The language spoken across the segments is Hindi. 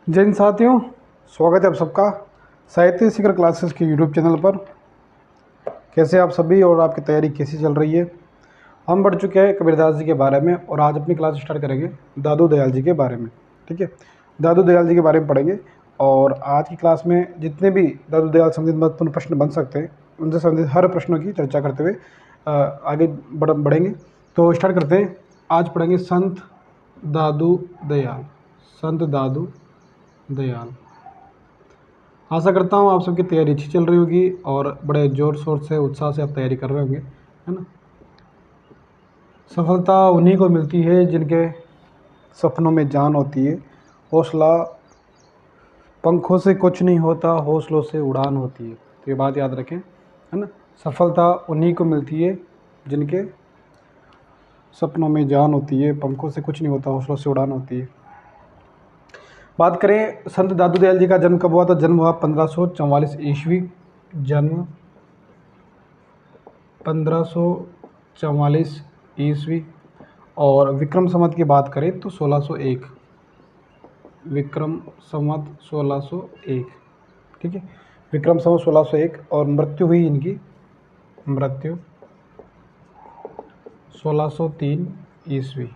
जय हिंद साथियों, स्वागत है आप सबका साहित्य शिखर क्लासेस के यूट्यूब चैनल पर। कैसे आप सभी और आपकी तैयारी कैसी चल रही है। हम बढ़ चुके हैं कबीरदास जी के बारे में और आज अपनी क्लास स्टार्ट करेंगे दादू दयाल जी के बारे में। ठीक है, दादू दयाल जी के बारे में पढ़ेंगे और आज की क्लास में जितने भी दादू दयाल संबंधित महत्वपूर्ण प्रश्न बन सकते हैं उनसे संबंधित हर प्रश्नों की चर्चा करते हुए आगे बढ़ेंगे। तो स्टार्ट करते हैं। आज पढ़ेंगे संत दादू दयाल। संत दादू दयाल। आशा करता हूँ आप सबकी तैयारी अच्छी चल रही होगी और बड़े जोर शोर से उत्साह से आप तैयारी कर रहे होंगे, है ना। सफलता उन्हीं को मिलती है जिनके सपनों में जान होती है। हौसला पंखों से कुछ नहीं होता, हौसलों से उड़ान होती है। तो ये बात याद रखें, है ना। सफलता उन्हीं को मिलती है जिनके सपनों में जान होती है, पंखों से कुछ नहीं होता, हौसलों से उड़ान होती है। बात करें संत दादू दयाल जी का जन्म कब हुआ, तो जन्म हुआ 1544 ईस्वी। जन्म 1544 ईस्वी। और विक्रम संवत की बात करें तो 1601। विक्रम संवत 1601। ठीक है, विक्रम संवत 1601। और मृत्यु हुई इनकी, मृत्यु 1603 ईस्वी।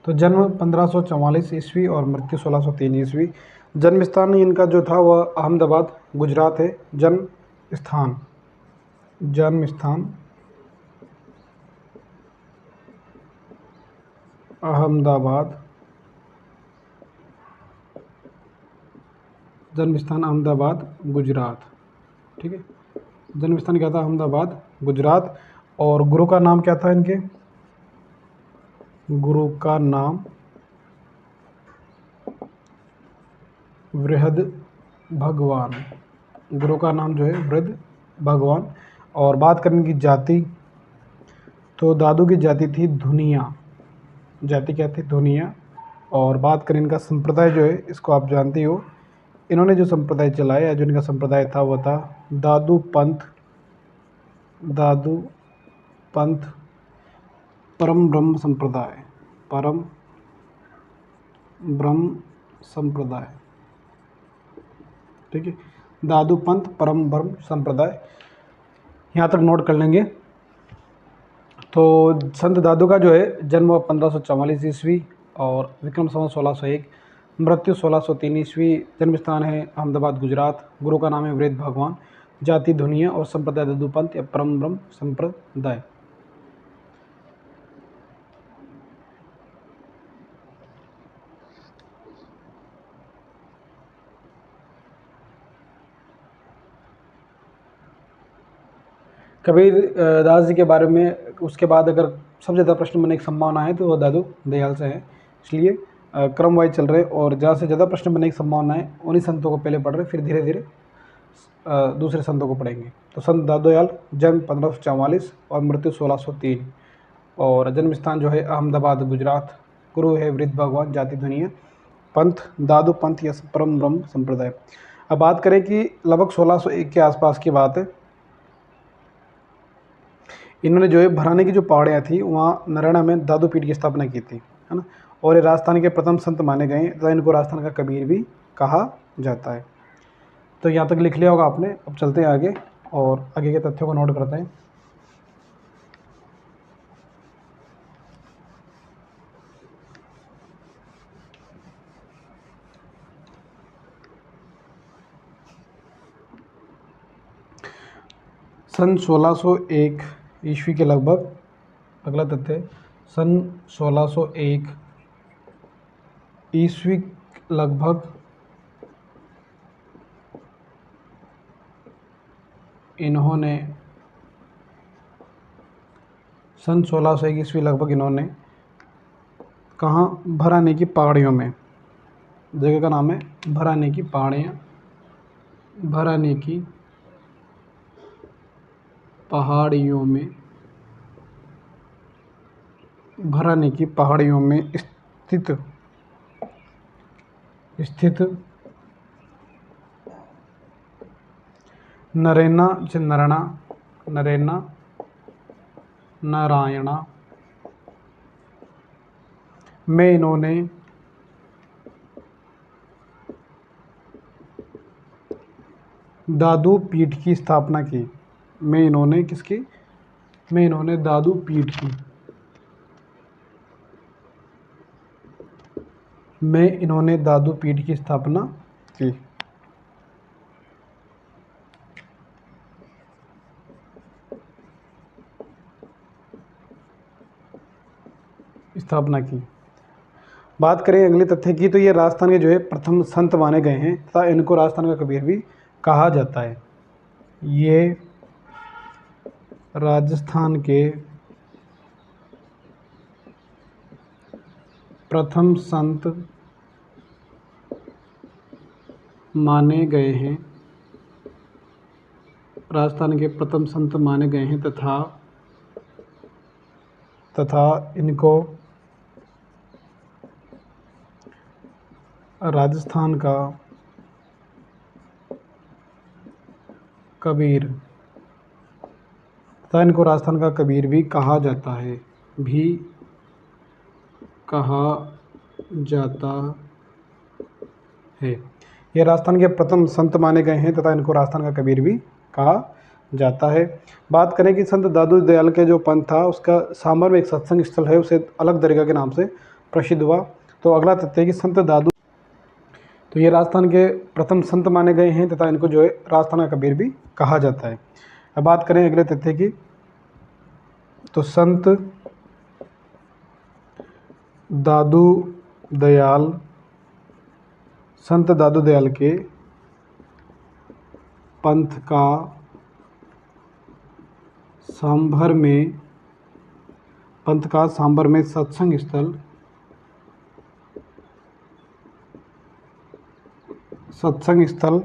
तो जन्म 1544 ईस्वी और मृत्यु 1603 ईस्वी। जन्म स्थान इनका जो था वह अहमदाबाद गुजरात है। जन्म स्थान, जन्म स्थान अहमदाबाद, जन्म स्थान अहमदाबाद गुजरात। ठीक है, जन्म स्थान क्या था, अहमदाबाद गुजरात। और गुरु का नाम क्या था इनके, गुरु का नाम वृहद भगवान। गुरु का नाम जो है वृहद भगवान। और बात करें इनकी जाति, तो दादू की जाति थी धुनिया। जाति क्या थी, धुनिया। और बात करें इनका संप्रदाय जो है, इसको आप जानते हो, इन्होंने जो संप्रदाय चलाया, जो इनका संप्रदाय था वह था दादू पंथ। दादू पंथ परम ब्रह्म संप्रदाय, परम ब्रह्म संप्रदाय। ठीक है, दादू पंथ परम ब्रह्म संप्रदाय, यहाँ तक नोट कर लेंगे। तो संत दादू का जो है जन्म 1544 ईस्वी और विक्रम संवत 1601, मृत्यु 1603 ईस्वी। जन्म स्थान है अहमदाबाद गुजरात। गुरु का नाम है वृहद भगवान। जाति धुनिया और संप्रदाय दादू पंथ या परम ब्रह्म संप्रदाय। कबीर दास जी के बारे में उसके बाद अगर सबसे ज़्यादा प्रश्न बनने की संभावना है तो वह दादू दयाल से है, इसलिए क्रम वाइज चल रहे और जहाँ से ज़्यादा प्रश्न बनने की संभावना है उन्हीं संतों को पहले पढ़ रहे, फिर धीरे धीरे दूसरे संतों को पढ़ेंगे। तो संत दादू दयाल जन्म 1544 और मृत्यु 1603 और जन्म स्थान जो है अहमदाबाद गुजरात। गुरु है वृहद भगवान। जाति धुनिया। पंथ दादू पंथ या परम ब्रह्म संप्रदाय। अब बात करें कि लगभग 1601 के आसपास की बात है, इन्होंने जो है भराने की जो पहाड़ियाँ थी वहाँ नरैना में दादू पीठ की स्थापना की थी, है ना। और ये राजस्थान के प्रथम संत माने गए, तो इनको राजस्थान का कबीर भी कहा जाता है। तो यहाँ तक लिख लिया होगा आपने। अब चलते हैं आगे और आगे के तथ्यों को नोट करते हैं। सन 1601 ईस्वी के लगभग, अगला तथ्य, सन 1601 ईस्वी लगभग इन्होंने, सन 1601 ईस्वी लगभग इन्होंने कहाँ, भराने की पहाड़ियों में, जगह का नाम है भराने की पहाड़ियाँ, भराने की पहाड़ियों में, भराने की पहाड़ियों में स्थित स्थित नरैना से नरना, नरैना नारायणा में इन्होंने दादू पीठ की स्थापना की। में इन्होंने किसकी? में इन्होंने दादू पीठ की। में इन्होंने दादू पीठ की स्थापना की। स्थापना की। बात करें अगले तथ्य की, तो ये राजस्थान के जो है प्रथम संत माने गए हैं तथा इनको राजस्थान का कबीर भी कहा जाता है। ये राजस्थान के प्रथम संत माने गए हैं, राजस्थान के प्रथम संत माने गए हैं तथा इनको राजस्थान का कबीर तथा इनको राजस्थान का कबीर भी कहा जाता है। भी कहा जाता है। ये राजस्थान के प्रथम संत माने गए हैं तथा इनको राजस्थान का कबीर भी कहा जाता है। बात करें कि संत दादू दयाल के जो पंथ था उसका सांभर में एक सत्संग स्थल है, उसे अलग दरगाह के नाम से प्रसिद्ध हुआ। तो अगला तथ्य है कि संत दादू, तो ये राजस्थान के प्रथम संत माने गए हैं तथा इनको जो है राजस्थान का कबीर भी कहा जाता है। अब बात करें अगले तथ्य की, तो दादू दयाल संत दादू दयाल के पंथ का सांभर में सत्संग स्थल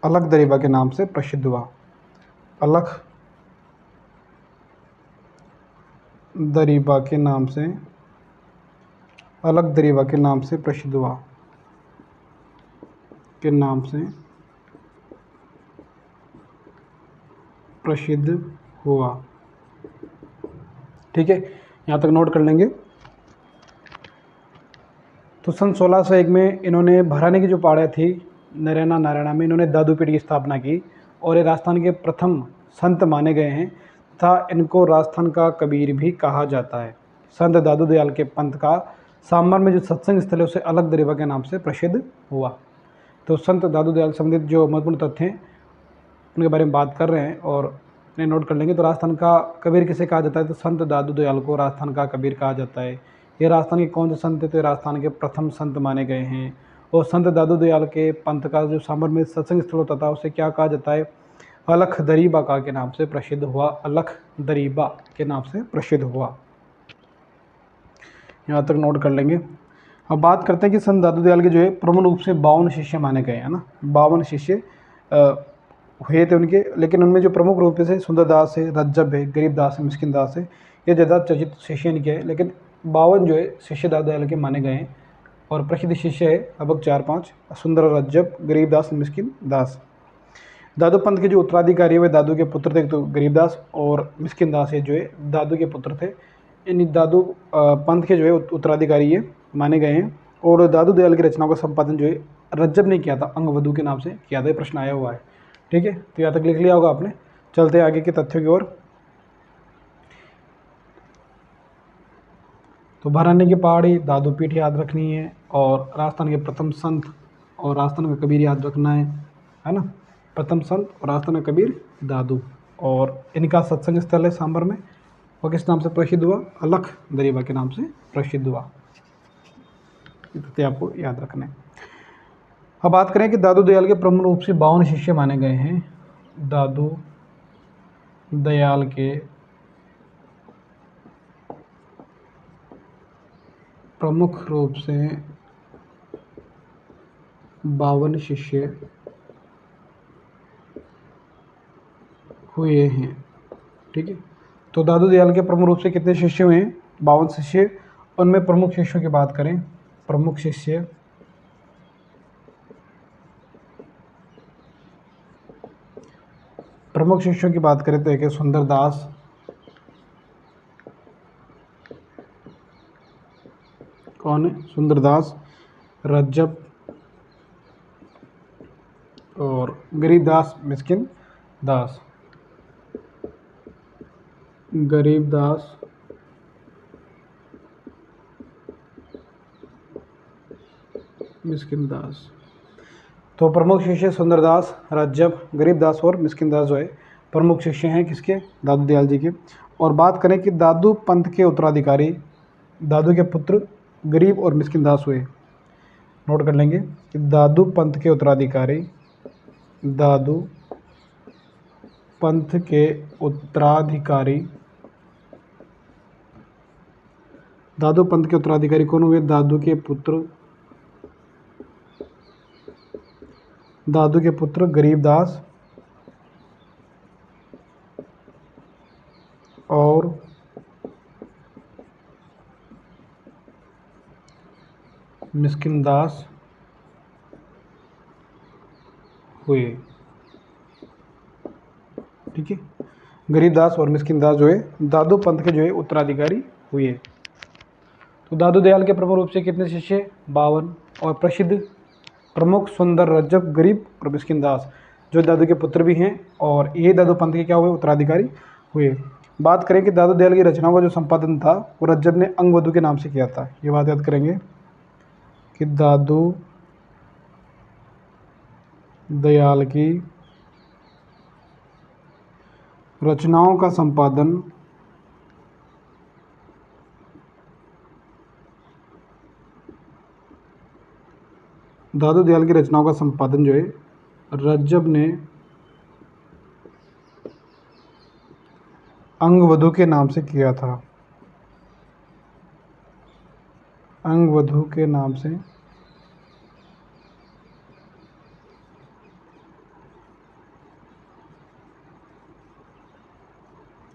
अलख दरीबा के नाम से प्रसिद्ध हुआ। अलख दरीबा के नाम से प्रसिद्ध हुआ। के नाम से प्रसिद्ध हुआ। ठीक है, यहाँ तक नोट कर लेंगे। तो सन 1601 में इन्होंने भराने की जो पहाड़ियाँ थी नारायणा में इन्होंने दादू पीठ की स्थापना की और ये राजस्थान के प्रथम संत माने गए हैं तथा इनको राजस्थान का कबीर भी कहा जाता है। संत दादू दयाल के पंथ का सांभर में जो सत्संग स्थल है उसे अलख दरीबा के नाम से प्रसिद्ध हुआ। तो संत दादू दयाल संबंधित जो महत्वपूर्ण तथ्य हैं उनके बारे में बात कर रहे हैं और इन्हें नोट कर लेंगे। तो राजस्थान का कबीर किसे कहा जाता है? तो संत दादू दयाल को राजस्थान का कबीर कहा जाता है। ये राजस्थान के कौन से संत थे? तो राजस्थान के प्रथम संत माने गए हैं। और संत दादू दयाल के पंथ का जो सांभर में सत्संग स्थल होता था उसे क्या कहा जाता है? अलख दरीबा का के नाम से प्रसिद्ध हुआ। अलख दरीबा के नाम से प्रसिद्ध हुआ। यहाँ तक नोट कर लेंगे। अब बात करते हैं कि संत दादू दयाल के जो है प्रमुख रूप से 52 शिष्य माने गए हैं ना। 52 शिष्य हुए थे उनके, लेकिन उनमें जो प्रमुख रूप से सुंदरदास है, रज्जब है, गरीबदास है, मिस्किनदास है, ये ज़्यादा चर्चित शिष्य इनके हैं। लेकिन 52 जो है शिष्य दादू दयाल के माने गए हैं और प्रसिद्ध शिष्य है लगभग 4-5, सुंदर, रज्जब, गरीबदास, मिस्किन दास। दादू पंथ के जो उत्तराधिकारी है वे दादू के पुत्र थे, तो गरीबदास और मिस्किन दास है जो है दादू के पुत्र थे। इन दादू पंथ के जो है उत्तराधिकारी ये माने गए हैं। और दादू दयाल की रचनाओं का संपादन जो है रज्जब ने किया था, अंगवधु के नाम से किया था। ये प्रश्न आया हुआ है। ठीक है, तो यहाँ तक लिख लिया होगा आपने। चलते हैं आगे के तथ्यों की ओर। तो भराने की पहाड़ी, दादू पीठ याद रखनी है और राजस्थान के प्रथम संत और राजस्थान का कबीर याद रखना है ना। प्रथम संत और राजस्थान का कबीर दादू, और इनका सत्संग स्थल है सांभर में, वो किस नाम से प्रसिद्ध हुआ? अलख दरीबा के नाम से प्रसिद्ध हुआ। ये तथ्य आपको याद रखना है। अब बात करें कि दादू दयाल के प्रमुख रूप से 52 शिष्य माने गए हैं। दादू दयाल के प्रमुख रूप से 52 शिष्य हुए हैं। ठीक है, तो दादू दयाल के प्रमुख रूप से कितने शिष्य हुए हैं? 52 शिष्य। उनमें प्रमुख शिष्यों की बात करें, प्रमुख शिष्यों की बात करें तो एक है सुंदरदास, कौन है? सुंदरदास, रज्जब और गरीबदास मिस्किन दास, गरीबदास मिस्किन दास। तो प्रमुख शिष्य सुंदरदास, रज्जब, गरीबदास और मिस्किन दास जो है प्रमुख शिष्य हैं किसके, दादू दयाल जी के। और बात करें कि दादू पंथ के उत्तराधिकारी, दादू के पुत्र गरीब और मिस्किन दास हुए। नोट कर लेंगे कि दादू पंथ के उत्तराधिकारी, दादू पंथ के उत्तराधिकारी, दादू पंथ के उत्तराधिकारी कौन हुए, दादू के पुत्र, दादू के पुत्र गरीबदास और मिस्किन दास हुए। ठीक है, गरीबदास और मिस्किन दास जो है दादू पंथ के जो है उत्तराधिकारी हुए। तो दादू दयाल के प्रमुख रूप से कितने शिष्य, 52। और प्रसिद्ध प्रमुख सुंदर, रज्जब, गरीब और मिस्किन दास जो दादू के पुत्र भी हैं और ये दादू पंथ के क्या हुए, उत्तराधिकारी हुए। बात करें कि दादू दयाल की रचनाओं का जो संपादन था वो रज्जब ने अंगवधु के नाम से किया था। ये बात याद करेंगे कि दादू दयाल की रचनाओं का संपादन दादू दयाल की रचनाओं का संपादन जो है रज्जब ने अंगवधु के नाम से किया था, अंगवधु के नाम से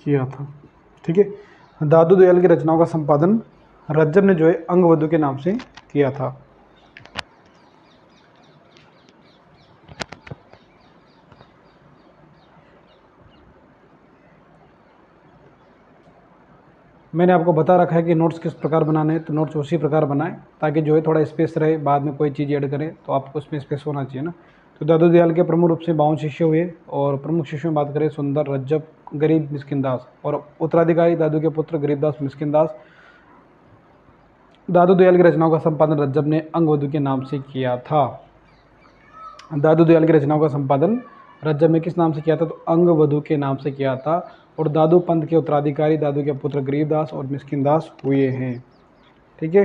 किया था। ठीक है, दादू दयाल की रचनाओं का संपादन रज्जब ने जो है अंगवधु के नाम से किया था। मैंने आपको बता रखा है कि नोट्स किस प्रकार बनाने हैं, तो नोट्स उसी प्रकार बनाएं ताकि जो है थोड़ा स्पेस रहे, बाद में कोई चीज़ ऐड करें तो आपको उसमें स्पेस होना चाहिए ना। तो दादू दयाल के प्रमुख रूप से 52 शिष्य हुए और प्रमुख शिष्यों में बात करें सुंदर, रज्जब, गरीब, मिस्किन दास और उत्तराधिकारी दादू के पुत्र गरीबदास, मिस्किन दास। दादू दयाल की रचनाओं का संपादन रज्जब ने अंगवधु के नाम से किया था। दादू दयाल की रचनाओं का संपादन रज्जब ने किस नाम से किया था, तो अंगवधु के नाम से किया था। और दादू पंथ के उत्तराधिकारी दादू के पुत्र गरीबदास और मिस्किन दास हुए हैं। ठीक है,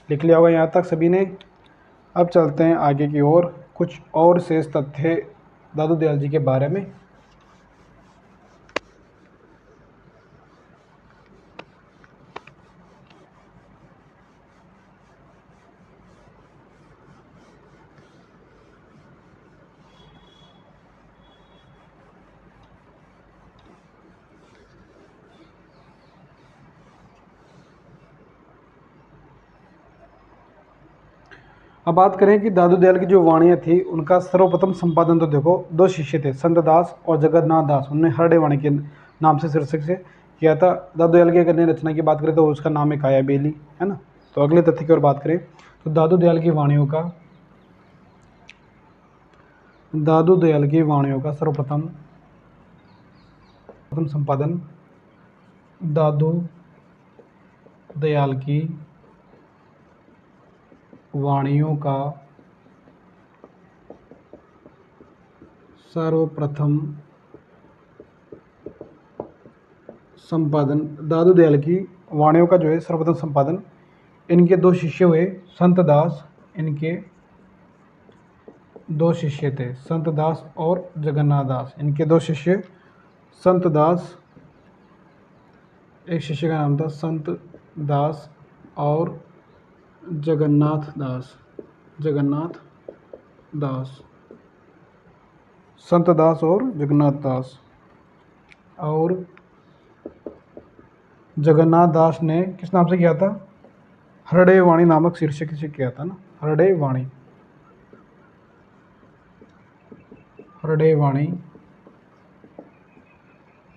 लिख लिया होगा यहाँ तक सभी ने। अब चलते हैं आगे की ओर, कुछ और शेष तथ्य दादू दयाल जी के बारे में। अब बात करें कि दादू दयाल की जो वाणियाँ थी उनका सर्वप्रथम संपादन तो देखो दो शिष्य थे, संत दास और जगन्नाथ दास। उन्होंने हरडे वाणी के नाम से शीर्षक से किया था। दादू दयाल की अगर रचना की बात करें तो उसका नाम है काया बेली, है ना। तो अगले तथ्य की ओर बात करें तो दादू दयाल की वाणियों का, दादू दयाल की वाणियों का सर्वप्रथम संपादन दादू दयाल की वाणियों का सर्वप्रथम संपादन, दादू दयाल की वाणियों का जो है सर्वप्रथम संपादन इनके दो शिष्य हुए, संत दास। इनके दो शिष्य थे, संत दास और जगन्नाथ दास। इनके दो शिष्य संत दास, एक शिष्य का नाम था संत दास और जगन्नाथ दास, जगन्नाथ दास, संत दास और जगन्नाथ दास। और जगन्नाथ दास ने किस नाम से किया था, हरडे वाणी नामक शीर्षक से किया था ना, हरडे वाणी, हरडे वाणी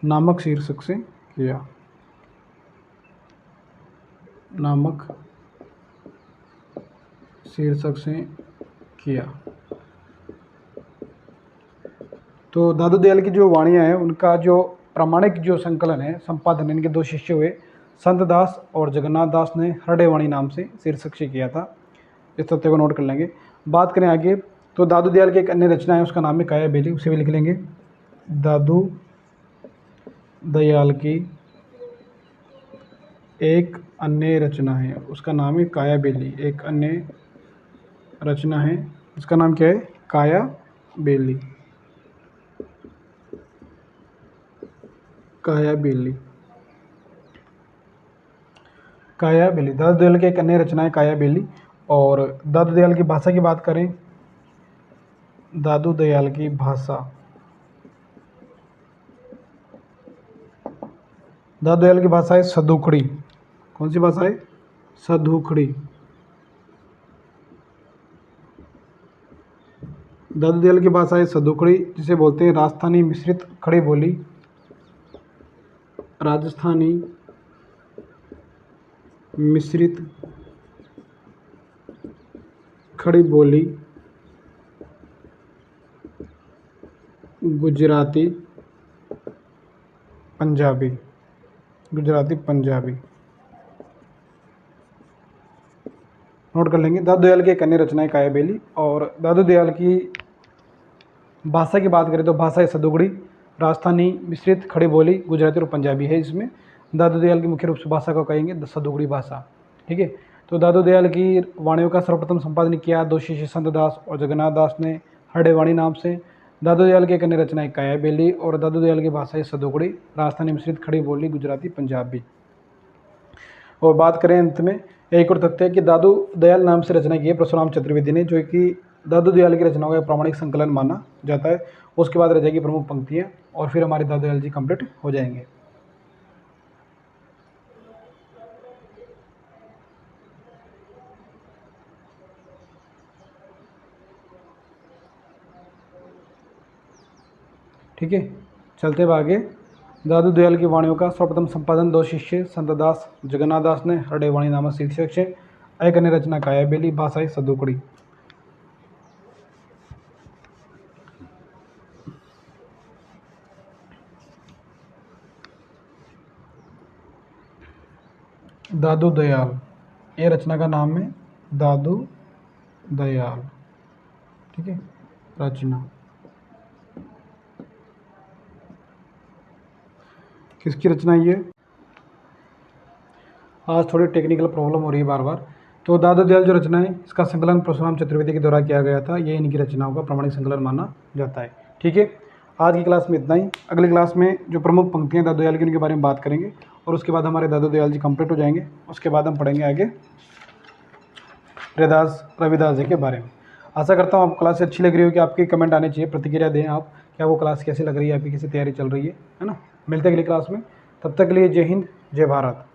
नामक शीर्षक से किया, नामक शीर्षक से किया। तो दादू दयाल की जो वाणियाँ हैं उनका जो प्रामाणिक जो संकलन है, संपादन इनके 2 शिष्य हुए, संत दास और जगन्नाथ दास ने हरडेवाणी नाम से शीर्षक से किया था। इस तथ्य को नोट कर लेंगे। बात करें आगे, तो दादू दयाल की एक अन्य रचना है, उसका नाम है काया बेली, उसे भी लिख लेंगे। दादू दयाल की एक अन्य रचना है, उसका नाम है काया बेली। एक अन्य रचना है, इसका नाम क्या है? काया बेली। काया बेली, काया बेली दादू दयाल की एक अन्य रचना है काया बेली। और दादू दयाल की भाषा की बात करें, दादू दयाल की भाषा, दादू दयाल की भाषा है सदुखड़ी। कौन सी भाषा है? सदुखड़ी। दादू दयाल की भाषा है सदुखड़ी, जिसे बोलते हैं राजस्थानी मिश्रित खड़ी बोली। राजस्थानी मिश्रित खड़ी बोली, गुजराती पंजाबी, गुजराती पंजाबी नोट कर लेंगे। दादू दयाल की एक अन्य रचना है काया बेली। और दादू दयाल की भाषा की बात करें तो भाषा है सदुगड़ी, राजस्थानी मिश्रित खड़ी बोली, गुजराती और पंजाबी है इसमें। दादू दयाल की मुख्य रूप से भाषा को कहेंगे सदुगड़ी भाषा, ठीक है। तो दादू दयाल की वाणियों का सर्वप्रथम संपादन किया 2 शिष्य संत दास और जगन्नाथ दास ने हरडेवाणी नाम से। दादू दयाल की एक अन्य रचना है काया बेली। और दादू दयाल की भाषा है सदुगड़ी, राजस्थानी मिश्रित खड़ी बोली, गुजराती पंजाबी। और बात करें अंत में, एक और तथ्य है कि दादू दयाल नाम से रचना की है परशुराम चतुर्वेदी ने, जो कि दादू दयाल की रचनाओं का प्रामाणिक संकलन माना जाता है। उसके बाद रह जाएगी प्रमुख पंक्तियाँ, और फिर हमारे दादू दयाल जी कंप्लीट हो जाएंगे। ठीक है, चलते हैं आगे। दादू दयाल की वाणियों का सर्वप्रथम संपादन 2 शिष्य संत दास जगन्नाथ दास ने हरडेवाणी नामक शीर्षक से। एक अन्य रचना काया बेली, भाषा है सदुकड़ी। दादू दयाल, ये रचना का नाम है दादू दयाल, ठीक है, रचना किसकी रचना ये? आज थोड़ी टेक्निकल प्रॉब्लम हो रही है बार बार। तो दादू दयाल जो रचना है, इसका संकलन परशुराम चतुर्वेदी के द्वारा किया गया था। ये इनकी रचनाओं का प्रामाणिक संकलन माना जाता है, ठीक है। आज की क्लास में इतना ही। अगली क्लास में जो प्रमुख पंक्तियाँ दादू दयाल की, उनके बारे में बात करेंगे, और उसके बाद हमारे दादू दयाल जी कंप्लीट हो जाएंगे। उसके बाद हम पढ़ेंगे आगे रविदास जी के बारे में। आशा करता हूँ आपको क्लास अच्छी लग रही हो, कि आपके कमेंट आने चाहिए, प्रतिक्रिया दें आप, क्या वो क्लास कैसी लग रही है, आपकी कैसी तैयारी चल रही है ना। मिलते हैं अगली क्लास में, तब तक के लिए जय हिंद, जय भारत।